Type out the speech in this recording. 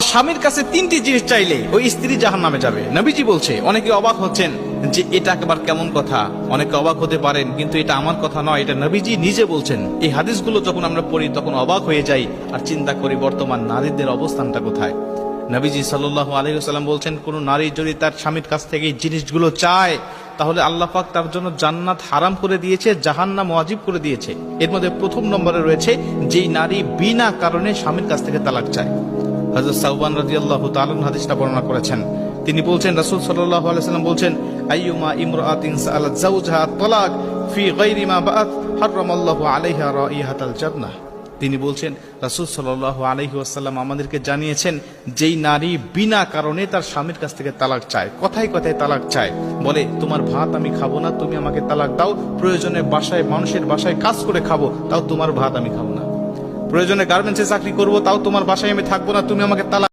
স্বামীর কাছে তিনটি জিনিস চাইলে ওই স্ত্রী জাহান্নামে যাবে। নবীজি বলছে, অনেকে অবাক হচ্ছেন যে এটা একেবারে কেমন কথা, অনেকে অবাক হতে পারেন, কিন্তু এটা আমার কথা নয়, এটা নবীজি নিজে বলছেন। এই হাদিসগুলো যখন আমরা পড়ি তখন অবাক হয়ে যাই আর চিন্তা করি বর্তমান নারীদের অবস্থানটা কোথায়। নবীজি সাল্লাল্লাহু আলাইহি ওয়াসাল্লাম বলছেন, কোন নারী যদি তার স্বামীর কাছ থেকে এই জিনিসগুলো চায় তাহলে আল্লাহ পাক তার জন্য জান্নাত হারাম করে দিয়েছে, জাহান্নাম ওয়াজিব করে দিয়েছে। এর মধ্যে প্রথম নম্বরে রয়েছে যেই নারী বিনা কারণে স্বামীর কাছ থেকে তালাক চায়। হযরত সাওবান রাদিয়াল্লাহু তাআলা হাদিসটা বর্ণনা করেছেন। তিনি বলছেন, রাসূল সাল্লাল্লাহু আলাইহি ওয়াসাল্লাম বলছেন, আইয়ুমা ইমরাআতিন সাআলাত যাওজাহা তালাক ফি গায়রি মা বাআত হারামাল্লাহু আলাইহা রাইহাতাল জান্নাহ। তিনি বলছেন, রাসূল সাল্লাল্লাহু আলাইহি ওয়াসাল্লাম আমাদেরকে জানিয়েছেন, যেই নারী বিনা কারণে তার স্বামীর কাছ থেকে তালাক চায়, কথায় কথায় তালাক চায়, বলে তোমার ভাত আমি খাবো না, তুমি আমাকে তালাক দাও, প্রয়োজনে বাসায় মানুষের বাসায় কাজ করে খাবো, তাও তোমার ভাত আমি খাবো না, প্রয়োজনে গার্মেন্টসে চাকরি করবো, তাও তোমার বাসায় আমি থাকবো না, তুমি আমাকে তালাক